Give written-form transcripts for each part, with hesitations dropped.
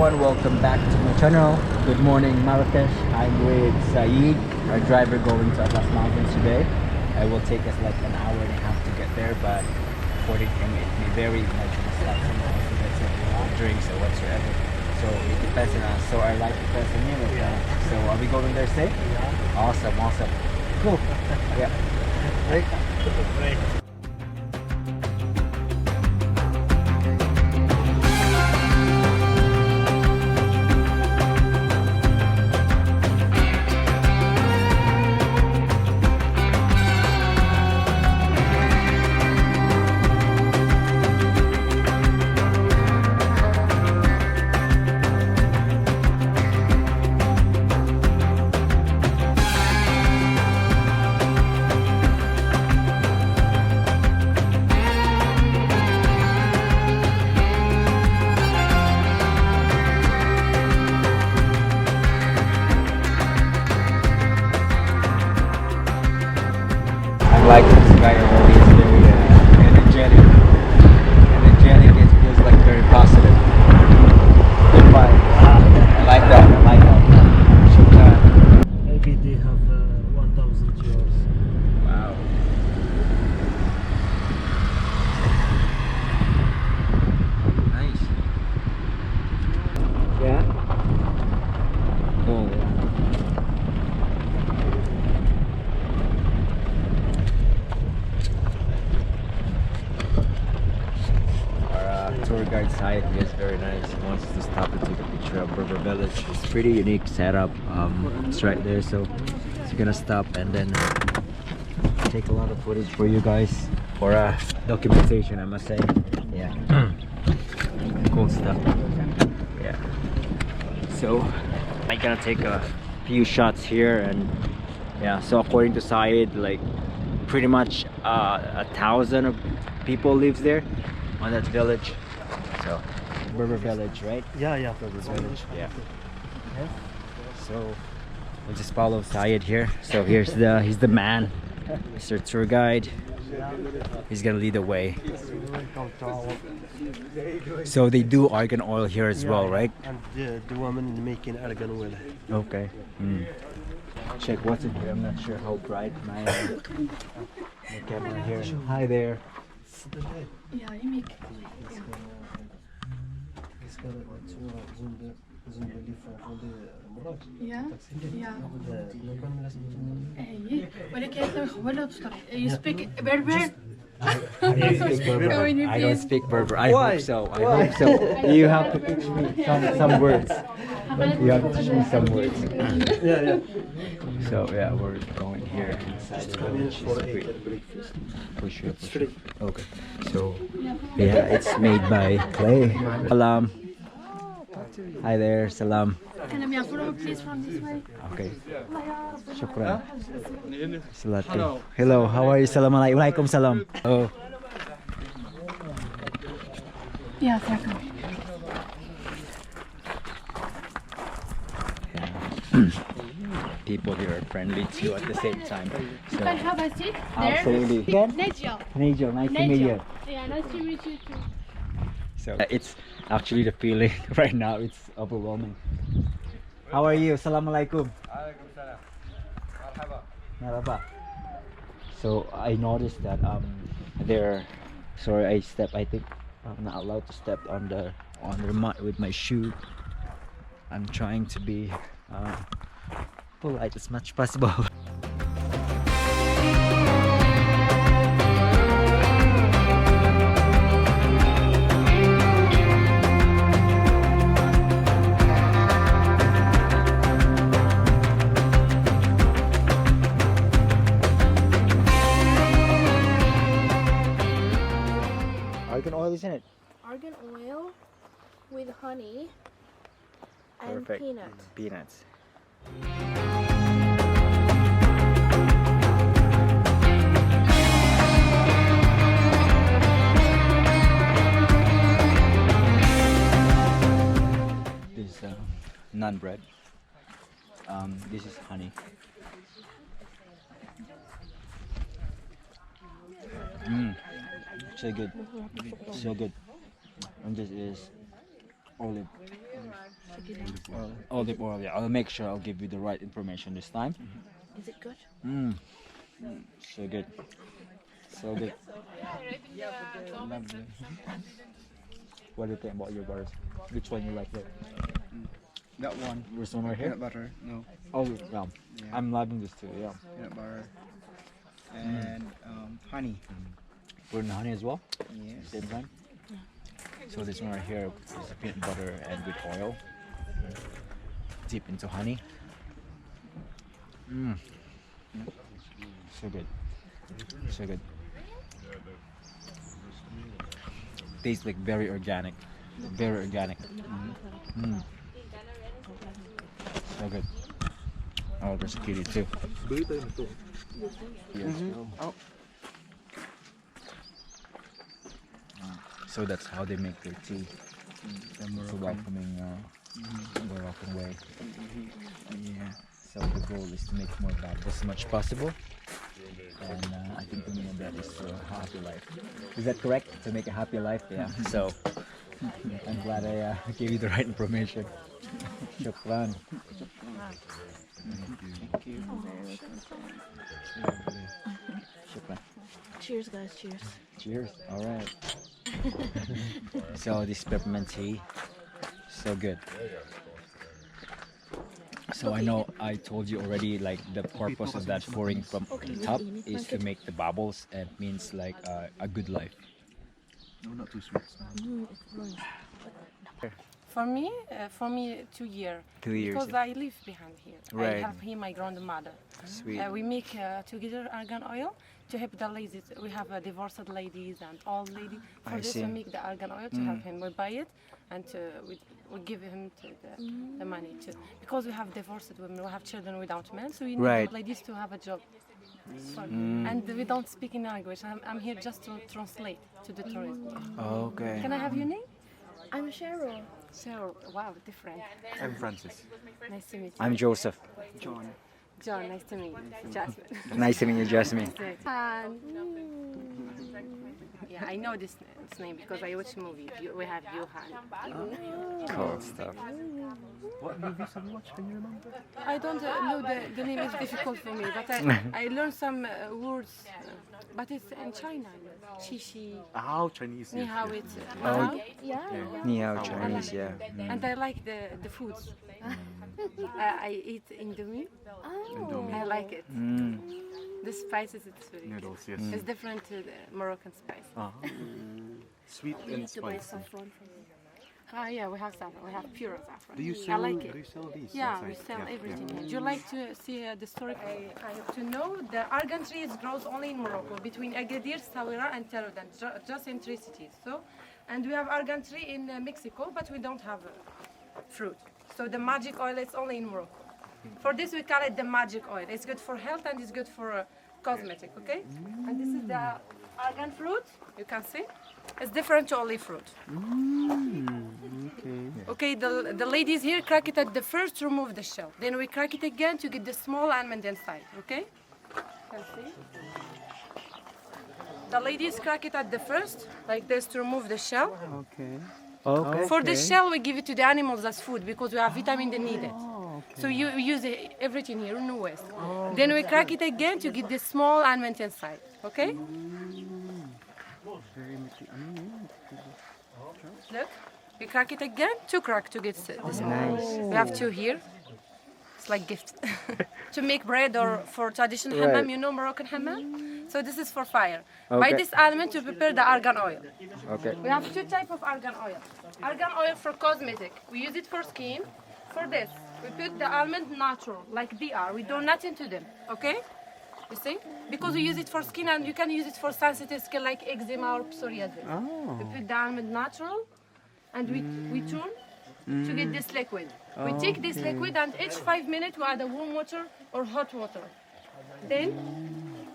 everyone, welcome back to my channel. Good morning Marrakesh. I'm with Said, our driver going to Atlas Mountains today. It will take us like an hour and a half to get there, but according to him it may vary, like some also gets drinks or whatsoever. So it depends on us. So our life depends on you. So are we going there safe? Yeah. Awesome. Cool. Yeah. Great. Like this guy already is very energetic. It feels like very positive. Good vibe. I like that. Shukran. Maybe they have 1,000 euros. Wow. Nice. Yeah. Cool. Tour guide Said, he is very nice. He wants us to stop and take a picture of Berber village. It's pretty unique setup. It's right there, so we're gonna stop and then take a lot of footage for you guys for documentation, I must say. Yeah. Cool stuff. Yeah. So I'm gonna take a few shots here, and yeah. So according to Said, like pretty much 1,000 of people lives there on that village. So Berber village, right? Yeah, Berber village. Yeah. So we'll just follow Said here. So he's the man, Mr. Tour Guide. He's gonna lead the way. So they do argan oil here as well, right? And the woman making argan oil. Okay. Check what's in here. I'm not sure how bright my camera here. Hi there. Ja, Imik. Ja, ja. ولكن ولا تطرح. You speak Berber? I don't speak Berber. I hope so. You have to teach me some words. You have to teach me some words. Yeah. So yeah, we're going here inside the village. For sure. Okay. So yeah, it's made by clay. Salam. Hi there. Salam. Can I follow please from this way? Okay. Shukran. Hello. How are you? Salam alaikum. Salam. Oh. Yeah, second. People here are friendly too at the same time. You can have a seat there. Absolutely. Nejo. Nice to meet you. Yeah, nice to meet you too. So it's actually the feeling right now. It's overwhelming. How are you? Assalamu alaikum. Marhaba. So I noticed that sorry, I think I'm not allowed to step on the mud with my shoe. I'm trying to be polite as much as possible. Argan oil, isn't it? Argan oil with honey and Perfect. peanuts. Peanuts. This is naan bread. This is honey. So good. So good. And this is olive. Olive oil, yeah. I'll make sure I'll give you the right information this time. Is it good? So good. So good. What do you think about your butters? Which one you like there? That one. This one right here? Peanut butter. No. Oh, yeah. Yeah. I'm loving this too, yeah. Peanut butter. And honey. Put in honey as well? Yes. Same time? So this one right here is peanut butter and with oil. Dip into honey. So good. So good. Tastes like very organic. Very organic. So good. Oh, there's a kitty too. Yes. Oh. So that's how they make their tea. The It's a welcoming Moroccan way. Yeah. So the goal is to make more bubbles as much possible. And I think the meaning of that is to a happy life. Is that correct? To make a happy life? Yeah. So I'm glad I gave you the right information. Shukran. Thank you. Shukran. Cheers, guys. Cheers. Cheers. All right. So this peppermint tea, so good. So I know I told you already, like the purpose of that pouring from the top is to make the bubbles and means like a good life. No, not too sweet. For me, 2 years. 2 years. Because I live behind here. Right. I have here my grandmother. Sweet. We make together argan oil to help the ladies. We have divorced ladies and old ladies. For I this, see. we make the argan oil to help him. We buy it and we give him to the money too. Because we have divorced women, we have children without men, so we need Right. the ladies to have a job. And we don't speak in language. I'm here just to translate to the tourism. Okay. Can I have your name? I'm Cheryl. So, wow, different. I'm Francis. Nice to meet you. I'm Joseph. John. John, nice to meet you. Jasmine. Nice to meet you, Jasmine. Yeah, I know this name because I watch movie. We have Johan. Cool stuff. What movies have you watched? Can you remember? I don't know the name is difficult for me, but I learned some words. But it's in China. Shishi, Oh, Chinese. ni hao, it's Yeah. Ni hao Chinese, yeah. and I like the foods. I eat Indomie. Oh. I like it. The spices, it's very good. Noodles, yes. It's different to the Moroccan spice. Sweet You and need to buy spicy. saffron from me. Yeah, we have saffron. We have pure saffron. Do you I sell? like Do it. you sell these? Yeah, outside? we sell Yeah, everything yeah. here. Do you like to see the story? I have to know the argan tree grows only in Morocco, between Agadir, Saouira, and Teroudan, just in 3 cities. So, and we have argan tree in Mexico, but we don't have fruit. So the magic oil is only in Morocco. For this, we call it the magic oil. It's good for health and it's good for cosmetic. Okay. And this is the argan fruit. You can see. It's different to olive fruit. Okay, the ladies here crack it at the first, remove the shell. Then we crack it again to get the small almond inside, okay? Can see? The ladies crack it at the first, like this, to remove the shell. Okay. Okay. For the shell, we give it to the animals as food because we have vitamin they need it. So you use everything here, no waste. Then we crack it again to get the small almond inside, okay? Look, we crack it again, 2 crack to get the small. We have 2 here. It's like gift. To make bread or for traditional Right. hammam, you know Moroccan hammam? So this is for fire. By Okay. this almond to prepare the argan oil. Okay. We have 2 types of argan oil. Argan oil for cosmetic. We use it for skin. For this, we put the almond natural, like they are. We do nothing to them, okay? You see? Because we use it for skin and you can use it for sensitive skin like eczema or psoriasis. We put the almond natural and we tune to get this liquid. We take this liquid and each 5 minutes we add a warm water or hot water. Then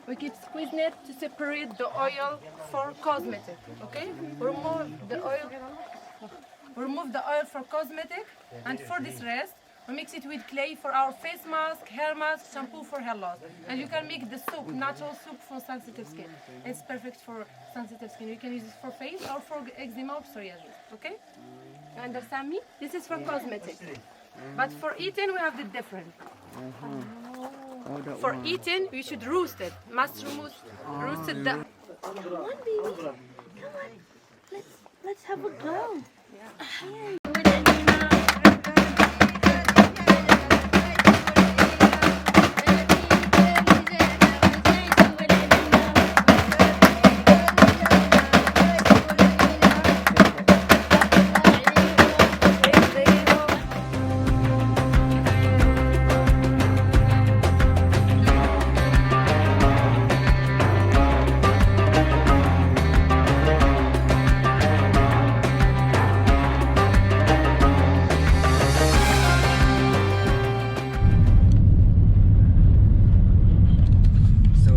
we keep squeezing it to separate the oil for cosmetic, okay? Remove the oil for cosmetic, and for this rest, we mix it with clay for our face mask, hair mask, shampoo for hair loss. And you can make the soup, natural soup for sensitive skin. It's perfect for sensitive skin. You can use it for face or for eczema or psoriasis, okay? You understand me? This is for cosmetic. But for eating, we have the different. For eating, we should roast it. Must roast it down. Come on, baby. Come on. Let's have a go.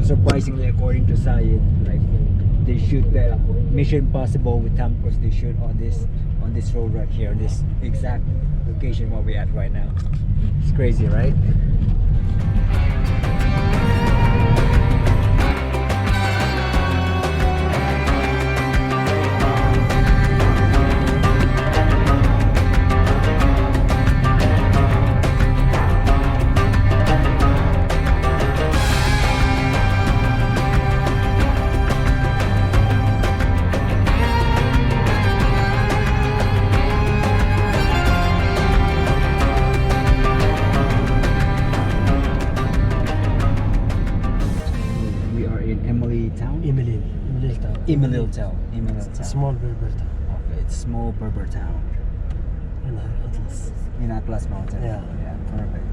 Surprisingly, according to Said, like they shoot the Mission Impossible with Tom Cruise. They shoot on this road right here, this exact location where we're at right now. It's crazy, right? Imalil town. Small Berber town. Okay, it's small Berber town in Atlas. in Atlas Mountain. Yeah. Perfect.